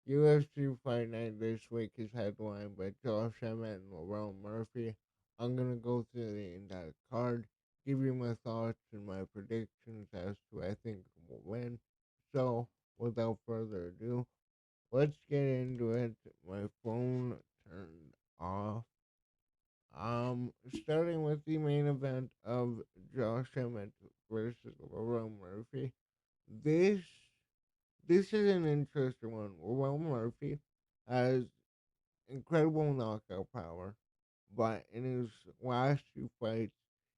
UFC Fight Night this week is headlined by Josh Emmett and Lerone Murphy. I'm gonna go through the entire card, give you my thoughts and my predictions as to who I think will win. So, without further ado, let's get into it. My phone turned off. Starting with the main event of Josh Emmett versus Lerone Murphy. This this is an interesting one. Lerone Murphy has incredible knockout power, but in his last two fights,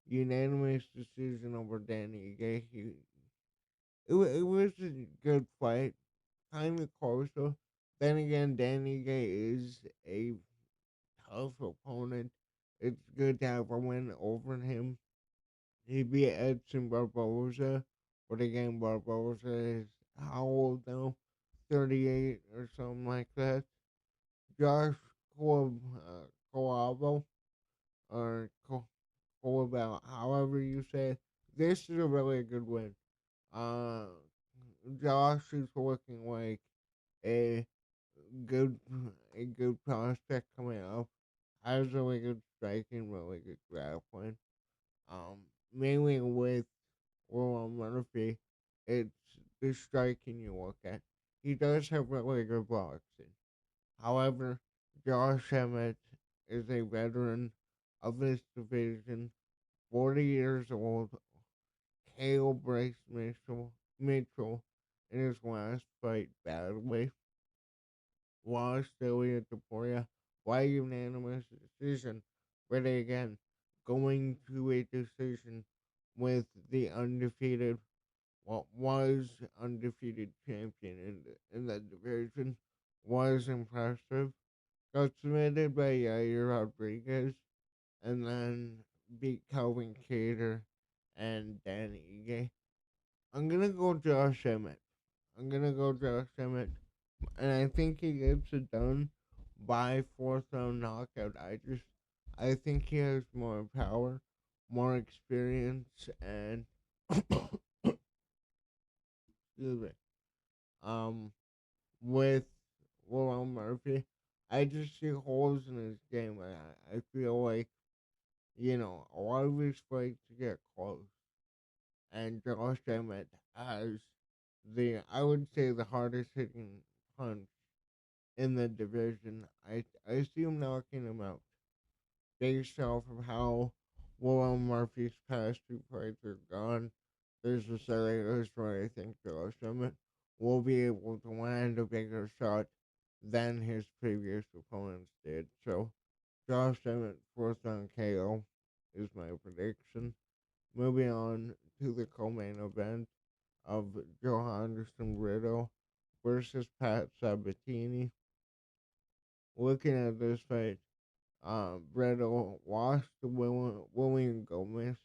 unanimous decision over Danny Ige. It was a good fight, kind of close though. Then again, Danny Ige is a tough opponent. It's good to have a win over him. He beat Edson Barboza, but again, Barboza is how old now? 38 or something like that. Josh Coabo, or Coabo, however you say it. This is a really good win. Uh, Josh is looking like a good a good prospect coming up. Has really good striking, really good grappling. Um, Mainly with Will Murphy, it's the striking you look at. He does have really good boxing. However, Josh Emmett is a veteran of this division, 40 years old. KO Bryce Mitchell in his last fight badly. Lost Ilya Taporia by unanimous decision. But again, going to a decision with the undefeated, what was undefeated champion in the division was impressive. Got submitted by Yair Rodriguez and then beat Calvin Cater and Danny Ige. I'm gonna go Josh Emmett. I'm gonna go Josh Emmett, and I think he gets it done by fourth round knockout. I think he has more power, more experience, and excuse me. Um, with Will Murphy, I just see holes in his game. I feel like a lot of his fights get close, and Josh Emmett has I would say the hardest hitting punch in the division. I see him knocking him out based off of how Will Murphy's past two fights are gone. There's a scenarios where I think Josh Emmett will be able to land a bigger shot than his previous opponents did. So Josh Emmett fourth on KO is my prediction. Moving on to the co-main event of Johanderson Brito versus Pat Sabatini. Looking at this fight, Brito lost to William Gomez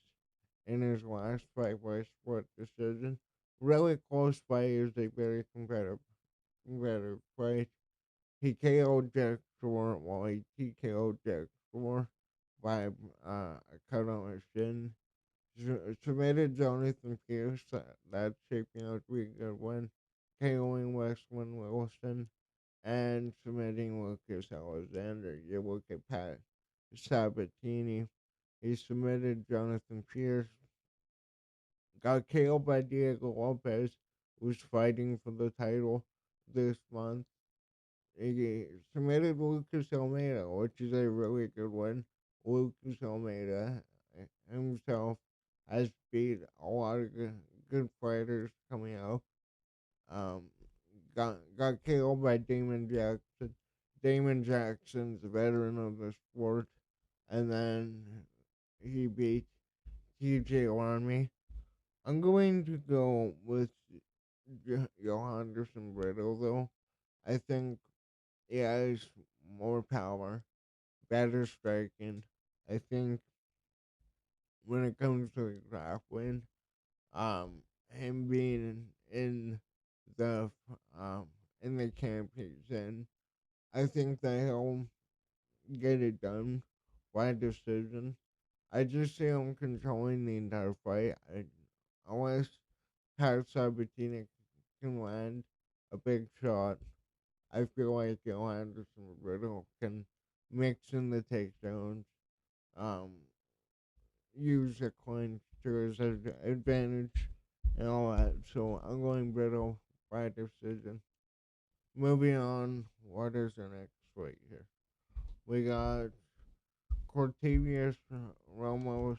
in his last fight by split decision. Really close fight. Is a very competitive fight. He KO'd Jack Shore while he TKO'd Jack Shore by a cut on his shin. Submitted Jonathan Pierce. That's shaping out to be a good win. KOing Westland Wilson and submitting Lucas Alexander. You look at Pat Sabatini. He submitted Jonathan Pierce. Got KO'd by Diego Lopez, who's fighting for the title this month. He submitted Lucas Almeida, which is a really good win. Lucas Almeida himself has beat a lot of good fighters coming up. Um, got KO'd by Damon Jackson. Damon Jackson's a veteran of the sport, and then he beat TJ Army. I'm going to go with Johanderson Brittle, though. I think he has more power, better striking. I think when it comes to the grappling, him being the um in the camp he's in, I think that he'll get it done by decision. I just see him controlling the entire fight. Unless Pat Sabatini can land a big shot, I feel like Anderson and Riddle can mix in the takedowns, um, use a clinch to his advantage, and all that. So I'm going Riddle by decision. Moving on, what is the next fight here? We got Cortavius Ramos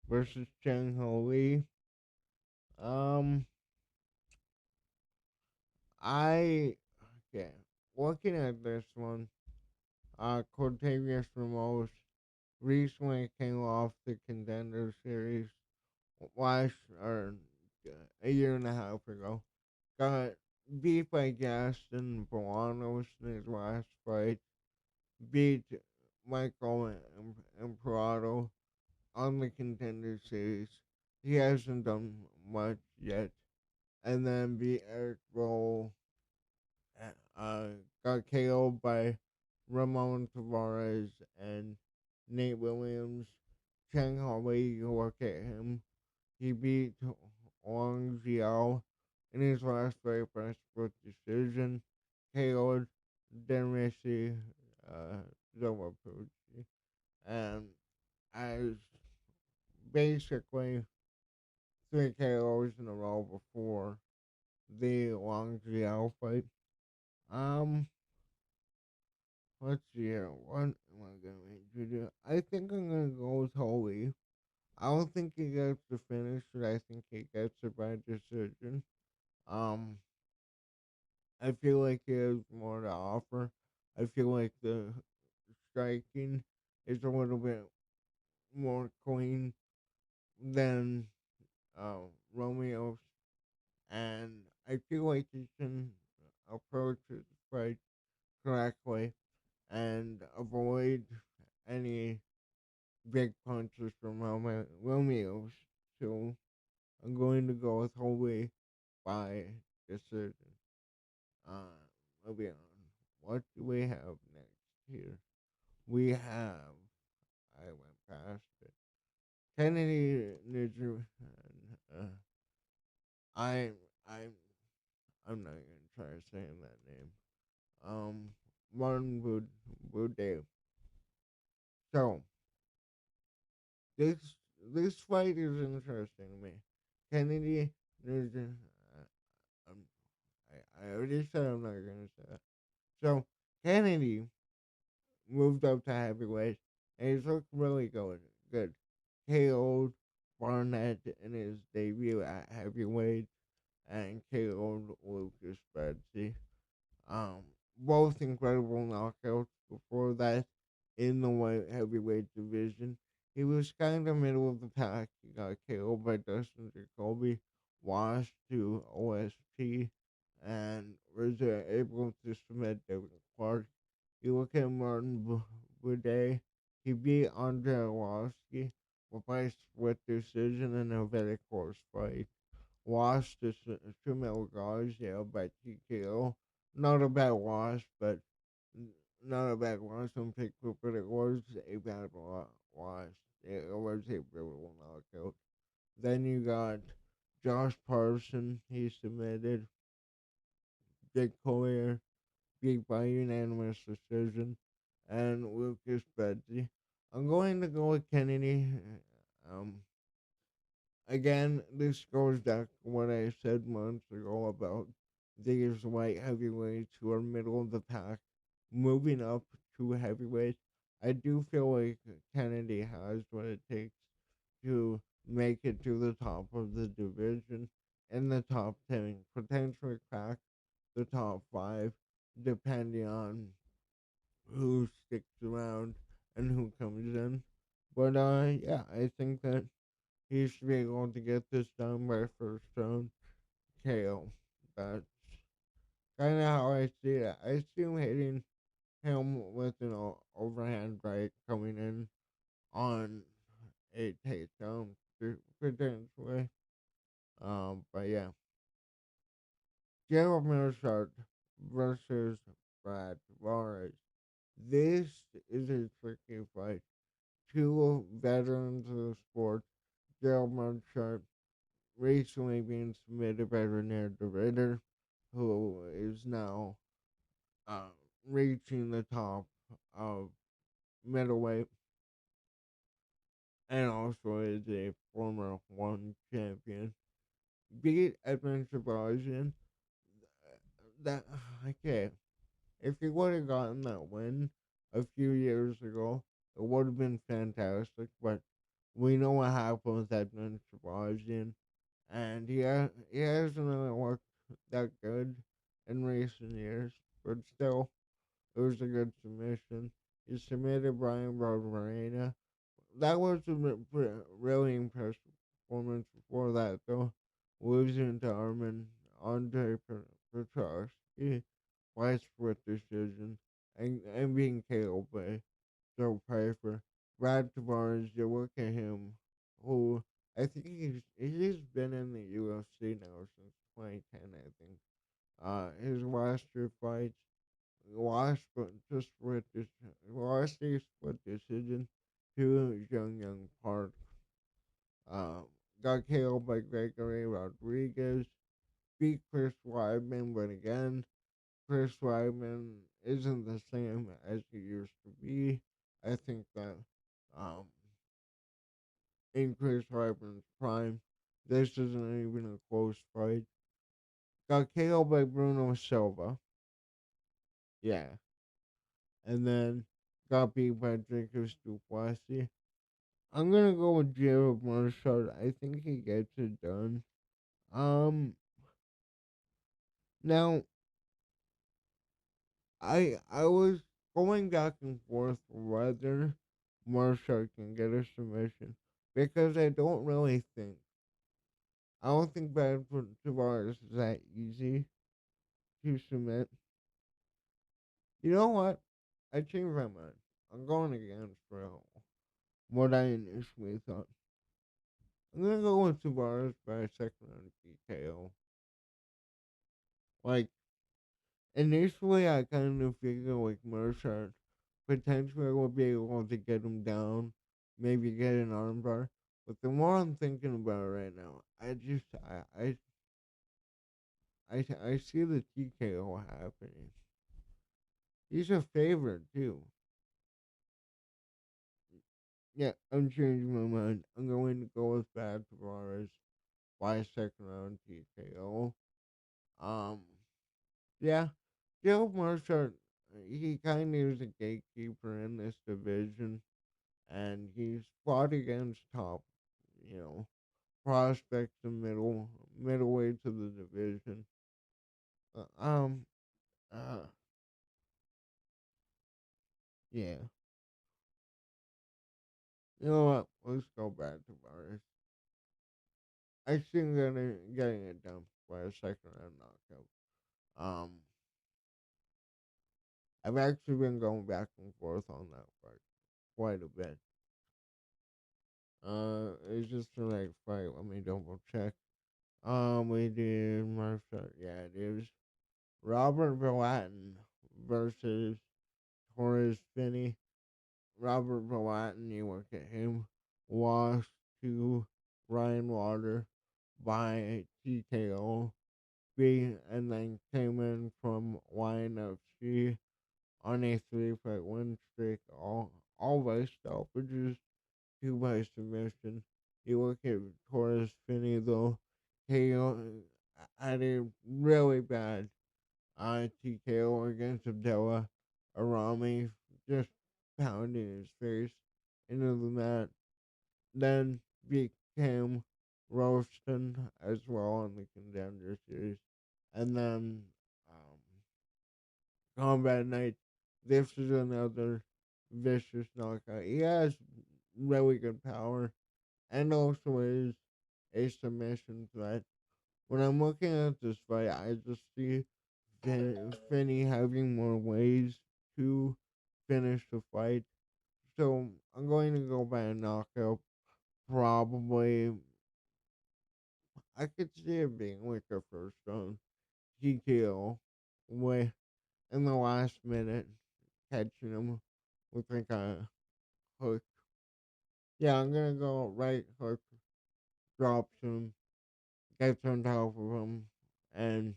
versus Chang Ho Lee. Um, I okay. Looking at this one, Cortavius Ramos recently came off the Contender Series last or a year and a half ago. Got beat by Gaston Bolanos in his last fight. Beat Michael Imperado on the Contender Series. He hasn't done much yet. And then beat Eric Roll. Uh, got KO'd by Ramon Tavares and Nate Williams. Chang Holly, look at him. He beat Wang Jiao in his last fight by split decision. KO'd Denrisi uh, Zomapucci. And as basically 3 KOs in a row before the Wang Jiao fight. Um, let's see here. What am I gonna make you do? I think I'm gonna go with Holy. I don't think he gets the finish, but I think he gets it by decision. Um, I feel like he has more to offer. I feel like the striking is a little bit more clean than uh, Romeo's, and I feel like he can approach his fight correctly and avoid any big punches from Romeo's. So I'm going to go with Holy by decision. Uh, moving on. What do we have next here? We have. I went past it. Kennedy, New Jersey. Uh, I, I, I'm not gonna try saying that name. Um, Martin Boudet. So this this fight is interesting to me. Kennedy, New Jersey. Um, I already said I'm not gonna say that. So Kennedy moved up to heavyweight, and he's looked really good. Good. KO'd Barnett in his debut at heavyweight, and KO'd Lucas Betsy. Um, both incredible knockouts before that in the light heavyweight division. He was kind of middle of the pack. He got KO'd by Dustin Jacoby, washed to OSP, and was able to submit David Clark. You look at Martin Boudet, he beat Andre Arlovsky by split decision in a very close fight. Lost to Sumel Garcia by TKO. Not a bad loss, but not a bad loss on paper, but it was a bad loss. It was a brutal knockout. Then you got Josh Parson. He submitted Dick Collier, beat by unanimous decision, and Lucas Betsy. I'm going to go with Kennedy. Um, Again, this goes back to what I said months ago about these light heavyweights who are middle of the pack moving up to heavyweight. I do feel like Kennedy has what it takes to make it to the top of the division in the top 10, potentially crack the top 5, depending on who sticks around and who comes in. But yeah, I think that he should be able to get this done by first round KO. That's kind of how I see it. I see him hitting him with an overhand right coming in on a takedown potentially. But yeah, Gerald Milshart versus Brad Tavares. This is a tricky fight. Two veterans of the sport, Gerald Milshart recently being submitted by Renier de Ritter, who is now uh, reaching the top of middleweight, and also is a former one champion. Beat Edmund Sebastian. That okay. If he would have gotten that win a few years ago, it would have been fantastic. But we know what happened with Edmund Sebastian, and he hasn't really looked that good in recent years. But still, it was a good submission. He submitted Brian Barberena. That was a really impressive performance before that, though. Losing to Andre Petrosky by split decision and being KO'd by Joe Piper. Brad Tavares, you look at him, who I think he's been in the UFC now since 2010, I think. His last two fights, lost but just split lost a split decision to Young Park. Uh, got KO'd by Gregory Rodriguez. Beat Chris Weidman, but again, Chris Weidman isn't the same as he used to be. I think that um, in Chris Weidman's prime, this isn't even a close fight. Got KO'd by Bruno Silva. Yeah. And then got beat by Jacob Duplessis. I'm gonna go with Jared Marshall. I think he gets it done. Um, now I was going back and forth whether Marshall can get a submission because I don't think Bradford Tavares is that easy to submit. You know what? I changed my mind. I'm going against what I initially thought. I'm gonna go with Tavares by a second round TKO. Like initially, I kind of figured like Mercer potentially would be able to get him down, maybe get an armbar. But the more I'm thinking about it right now, I see the TKO happening. He's a favorite too. Yeah, I'm changing my mind. I'm going to go with Bad Tavares by second round TKO. Um, yeah, Joe Marshall, he kind of is a gatekeeper in this division, and he's fought against top, you know, prospects in middleweight to the division. Uh, um, uh, yeah. You know what? Let's go back to Varus. I think getting it done by a second round knockout. Um, I've actually been going back and forth on that fight quite a bit. It's just the right fight. Let me double check. We did Marshall. Yeah, it is Robert Blanton versus Torres Finney. Robert Blanton, you look at him, lost to Ryan Water by TKO. And then came in from YNFC on a 3 fight win streak, all by stoppages, two by submission. You look at Torres Finney though, he had a really bad TKO against Abdullah Arami, just pounding his face into the mat. Then became Roston as well on the contender series. And then um, Combat Night. This is another vicious knockout. He has really good power and also is a submission threat. When I'm looking at this fight, I just see Finney having more ways to finish the fight. So I'm going to go by a knockout. Probably, I could see it being like a first round TKO with in the last minute catching him with like a hook. Yeah, I'm gonna go right hook, drops him, gets on top of him, and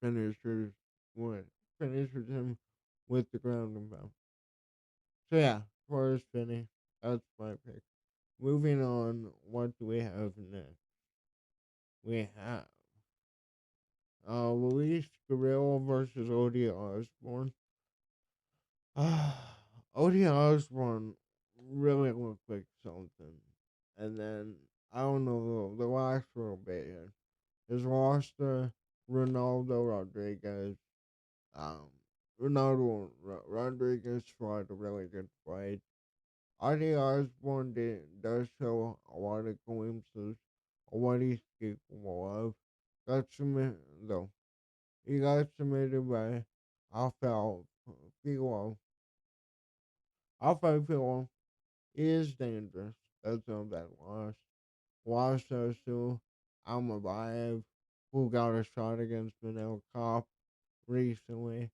finishes with finishes him with the ground and pound. So yeah, Forrest Finney, that's my pick. Moving on, what do we have next? We have Luis Guerrero versus Odie Osborne. Odie Osborne really looked like something. And then, I don't know, the last little bit here. His lost to Ronaldo Rodriguez. Um, Rodriguez fought a really good fight. Ozzy Osbourne does show a lot of glimpses of what he's capable of. Got submitted, though. He got submitted by Alpha Philo. Alpha Philo is dangerous. That's not that loss. Lost to Almabayev, who got a shot against Manel Kopp recently.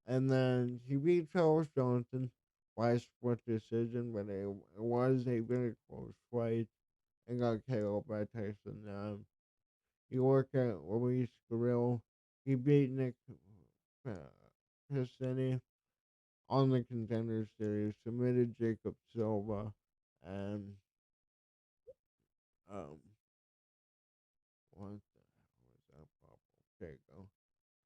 And then he beat Charles Johnson by split decision, but it was a very close fight and got KO'd by Tyson. He worked at Luis Guerrero. He beat Nick uh, Pistini on the Contender Series, submitted Jacob Silva, and um, what the hell was that pop? Okay,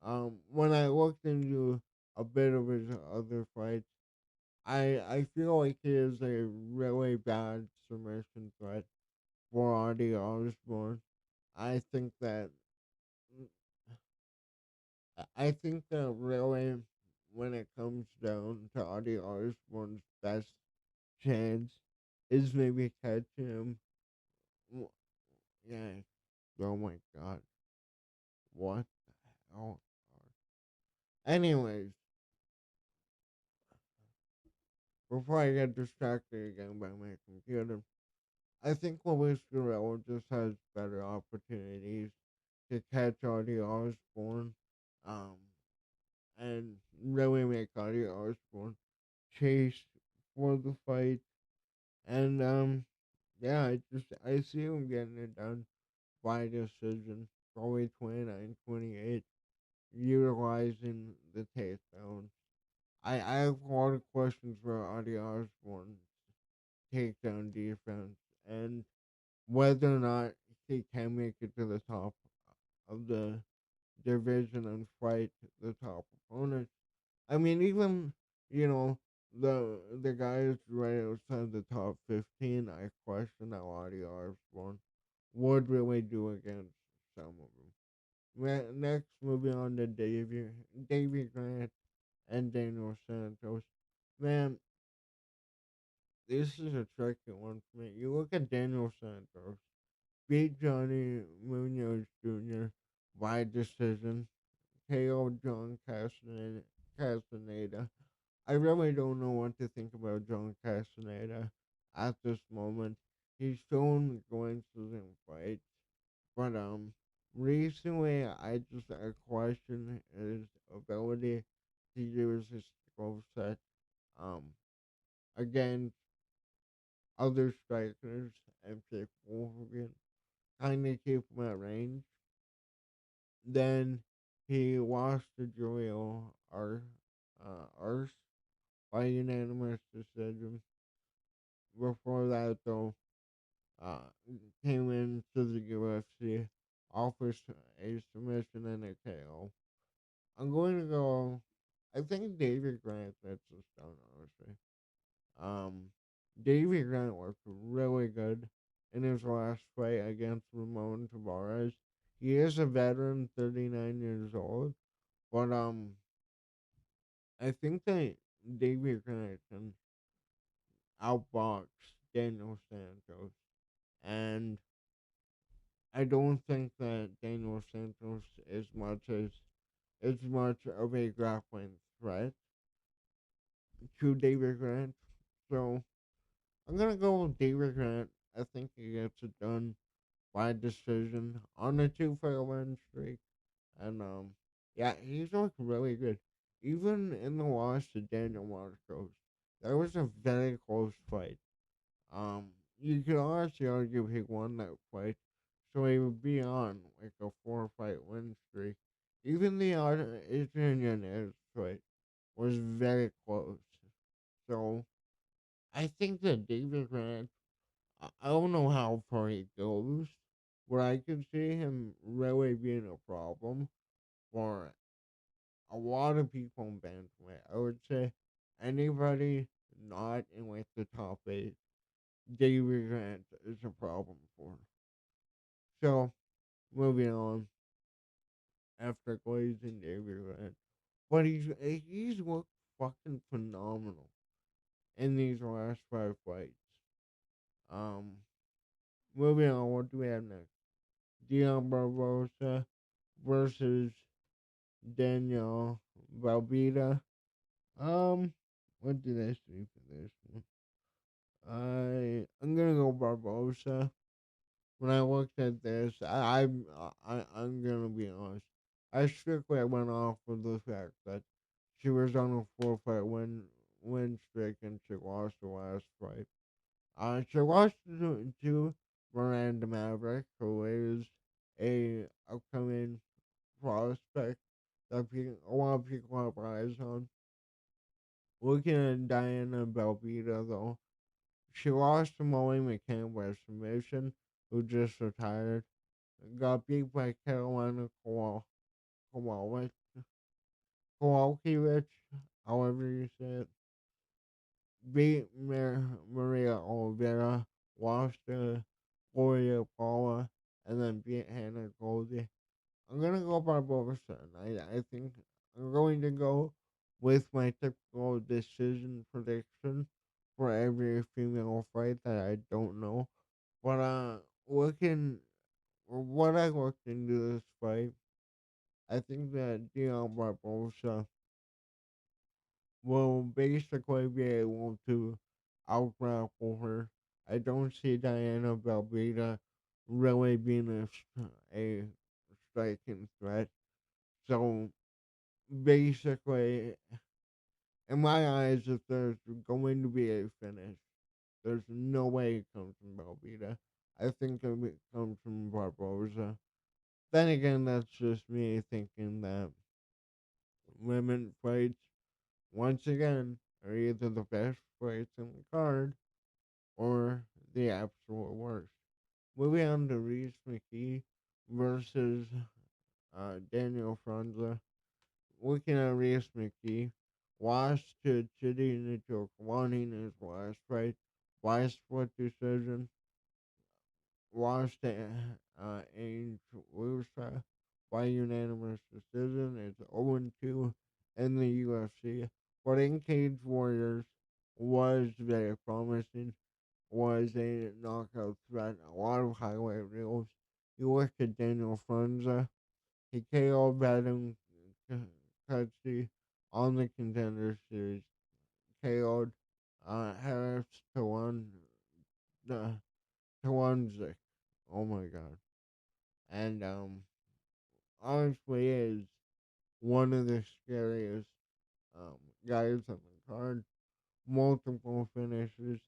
go. When I looked into a bit of his other fights, I feel like he is a really bad submission threat for Audie Osborne. I think that I think that really when it comes down to Audie Osborne's best chance is maybe catching him. w- Yeah. Oh my God. What the hell? Anyways, before I get distracted again by my computer, I think Luis Guerrero just has better opportunities to catch Audie Osborne, um, and really make Audie Osborne chase for the fight. And yeah, I see him getting it done by decision, probably 29-28, utilizing the takedown. I have a lot of questions for Audie Osborne's takedown defense and whether or not he can make it to the top of the division and fight the top opponents. I mean, even the guys right outside the top 15, I question how Audie Osborne would really do against some of them. Next, moving on to Davy Grant and Daniel Santos. Man, this is a tricky one for me. You look at Daniel Santos, beat Johnny Munoz Jr. by decision, KO John Castaneda. I really don't know what to think about John Castaneda at this moment. He's shown glimpses in fights, but recently I question his ability to use his skill set um against other strikers and capable of being kind of keep him at range. Then he lost to Julio Arce by unanimous decision. Before that, though, uh, came into the UFC, offers a submission and a KO. I'm going to go. I think David Grant gets this done, honestly. Um, David Grant looked really good in his last fight against Ramon Tavares. He is a veteran, 39 years old, but I think that David Grant can outbox Daniel Santos, and I don't think that Daniel Santos is much of a grappling threat to David Grant. So I'm gonna go with David Grant. I think he gets it done by decision on a 2 fight win streak. And yeah, he's looked really good. Even in the loss to Daniel Marcos, that was a very close fight. Um, you could honestly argue he won that fight, so he would be on like a 4 fight win streak. Even the Adrian Yanez fight was very close. So I think that David Grant, I don't know how far he goes, where I could see him really being a problem for a lot of people in bantamweight. I would say anybody not in like the top eight, David Grant is a problem for. So moving on after glazing David Grant, but he's looked fucking phenomenal in these last five fights. Um, moving on, what do we have next? Dion Barbosa versus Daniel Valvita. Um, what did I say for this one? I'm gonna go Barbosa. When I looked at this, I'm gonna be honest. I strictly went off of the fact that she was on a 4 fight win streak and she lost the last fight. She lost to Miranda Maverick, who is a upcoming prospect that a lot of people have eyes on. Looking at Diana Belvita, though, she lost to Molly McCann by submission, who just retired. Got beat by Carolina Kowalkiewicz, Kowalkiewicz, however you say it. Beat Maria Oliveira, lost to Gloria Paula, and then beat Hannah Goldie. I'm gonna go Barbosa. I think I'm going to go with my typical decision prediction for every female fight that I don't know. But looking what I looked into this fight, I think that Dion Barbosa will basically be able to out grapple her. I don't see Diana Belbita really being a striking threat. So basically, in my eyes, if there's going to be a finish, there's no way it comes from Belbita. I think it comes from Barbosa. Then again, that's just me thinking that women fights, once again, are either the best fights in the card or the absolute worst. Moving on to Reese McKee versus Daniel Franza. Looking at Reese McKee, lost to Chidi Njokwani in his last fight by split decision. Lost to Ainge Lusa by unanimous decision. It's 0-2 in the UFC. But in Cage Warriors was very promising, was a knockout threat, a lot of highlight reels. You look at Daniel Franza, he KO'd Adam Kutsi on the Contender Series, KO'd Harris uh, to one Zik. Oh my god. And honestly is one of the scariest um, guys on the card. Multiple finishes.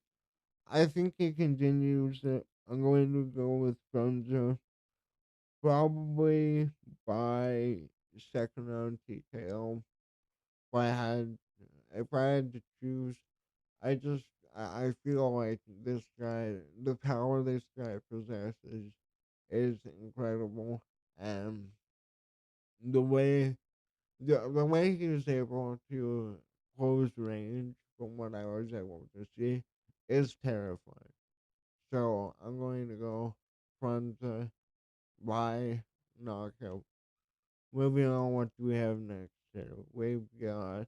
I think he continues it. I'm going to go with Gunza probably by second round TKO. If I had, if I had to choose, I just I feel like this guy, the power this guy possesses, is incredible, and the way the way he was able to close range from what I was able to see is terrifying. So I'm going to go Fronta by knockout. Moving on, what do we have next here? We've got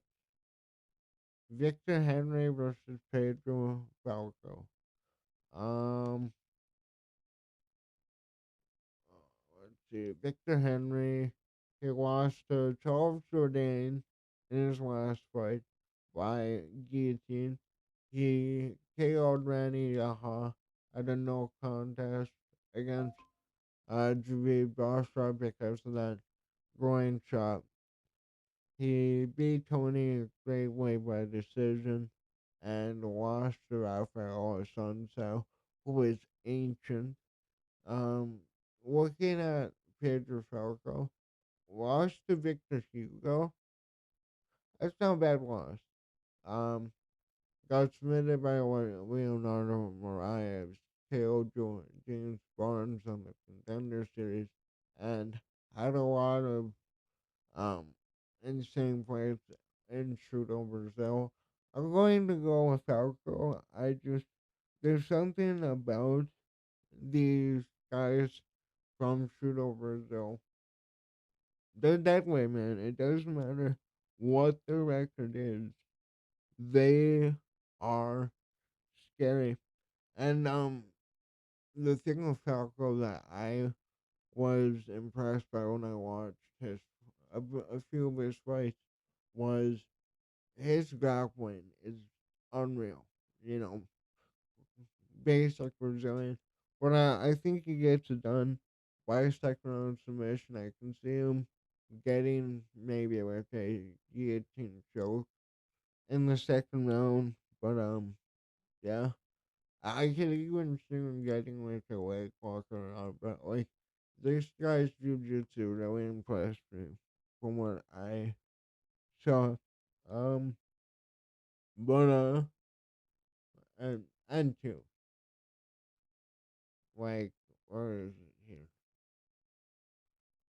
Victor Henry versus Pedro Falco. Um, let's see. Victor Henry, he lost to Charles Jourdain in his last fight by guillotine. He KO'd Randy Yaha at a no contest against Javid Basra because of that groin shot. He beat Tony a great way by decision and lost to Rafael Assunção, who is ancient. Um, Looking at Pedro Falco, lost to Victor Hugo, That's not a bad loss. Um, got submitted by Leonardo Moraes, KO James Barnes on the Contender Series, and had a lot of um insane plays in Shooto Brazil. I'm going to go with Falco. There's something about these guys from Shooto Brazil. They're that way, man. It doesn't matter what their record is. They are scary. And the thing with Falco that I was impressed by when I watched a few of his fights was his grappling is unreal. You know, basic Brazilian. But I think he gets it done by a second round submission. I can see him getting maybe like a guillotine choke in the second round. But yeah, I could even see him getting like a leg lock or not. But like this guy's jujitsu really impressed me from what I saw. Um, but and two, like where is it here?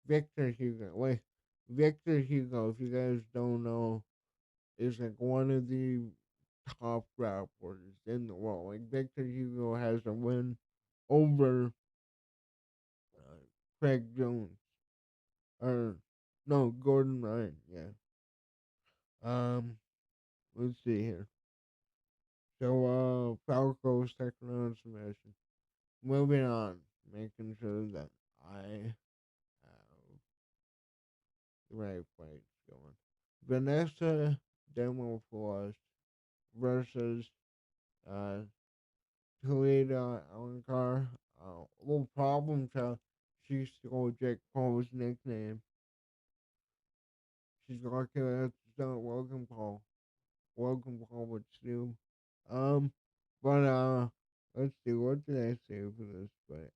Victor Hugo. Wait, Victor Hugo. If you guys don't know, is like one of the top grapplers in the world. Like Victor Hugo has a win over Craig Jones or no Gordon Ryan. Yeah. Um. Let's see here. So Falco's second round submission. Moving on, making sure that I have the right fights going. Vanessa Demofors versus uh, Toledo Alencar. Little problem child. She stole Jake Paul's nickname. She's lucky that's not Logan Paul. Logan Paul would steal. Um, but let's see. What did I say for this fight?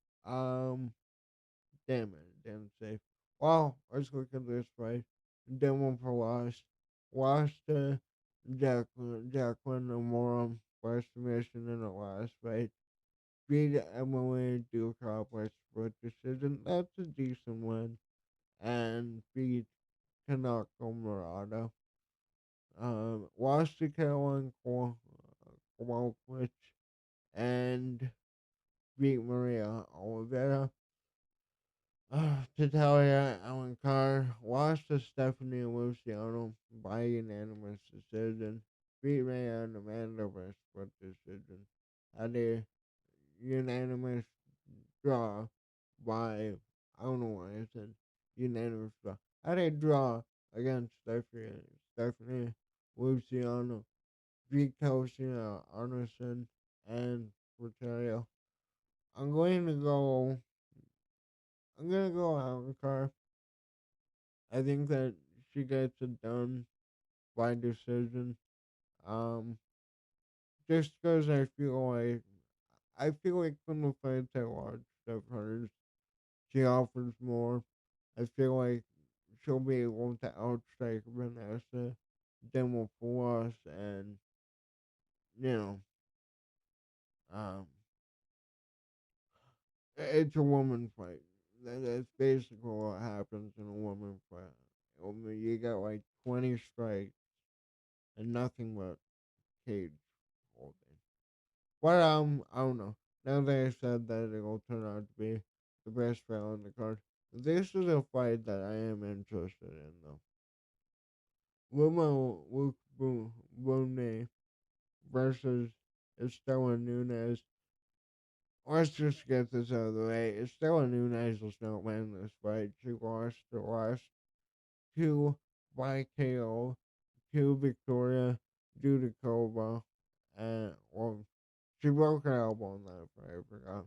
Damn it, damn safe. Well, let's look at this fight. Demo for lost. Lost to Jacqueline Amorum by submission in the last fight. Beat Emily Dukop by split decision. That's a decent win. And beat Kanako Murata. Lost to Caroline Kowalkiewicz and beat Maria Oliveira. Natalia Alencar lost to Stephanie Luciano by unanimous decision. Beat Rhea and Amanda by split decision. Had a unanimous draw by, I don't know why I said unanimous draw. Had a draw against Stephanie Luciano. Beat Kelsey Arneson and Rotario. I'm going to go, I'm going to go Alencar. I think that she gets it done by decision. Um, just because I feel like from the fights I watched of hers, she offers more. I feel like she'll be able to outstrike Vanessa Demopoulos, and you know, um, it's a woman fight. That's basically what happens in a woman fight. I mean, you got like 20 strikes and nothing but cage holding. But I don't know. Now that I said that, it'll turn out to be the best fight on the card. This is a fight that I am interested in, though. Luke Bonet versus Estela Nunez. Let's just get this out of the way. Estela Nunez was not winning this fight. She lost the last two by KO to Victoria Dudikova. And, well, she broke her elbow in that fight, I forgot.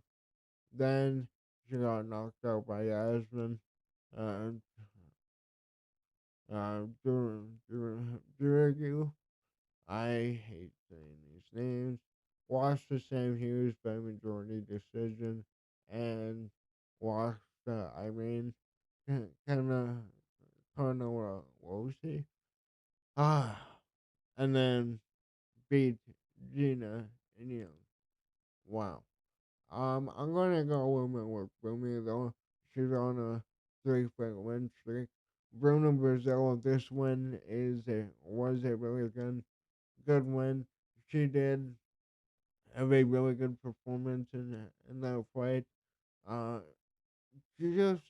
Then she got knocked out by Yasmin. Uh, Durigu. I hate saying these names. Lost to Sam Hughes by majority decision. And lost to Irene Kana what was he? Ah, and then beat Gina and Young. Wow. I'm gonna go with my work. Brumi though, she's on a 3 fight win streak. Bruno Brazil, this win was a really good win. She did have a really good performance in that fight. Uh, she just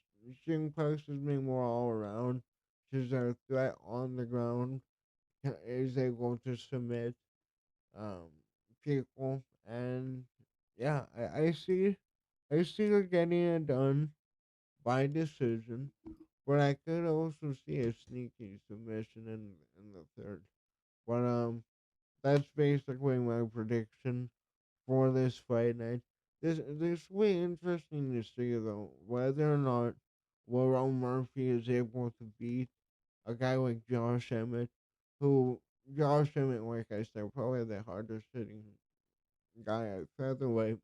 she impresses me more all around. She's a threat on the ground. Is able to submit um people, and yeah, I see her getting it done by decision, but I could also see a sneaky submission in the third. But that's basically my prediction for this fight night. This will be interesting to see though whether or not Lerone Murphy is able to beat a guy like Josh Emmett, who Josh Emmett, like I said, probably the hardest hitting guy at featherweight,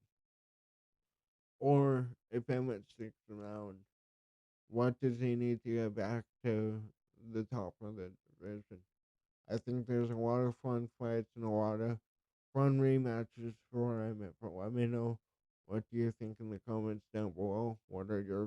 or if Emmett sticks around, what does he need to get back to the top of the division? I think there's a lot of fun fights and a lot of fun rematches for Emmett. But let me know what do you think in the comments down below. What are your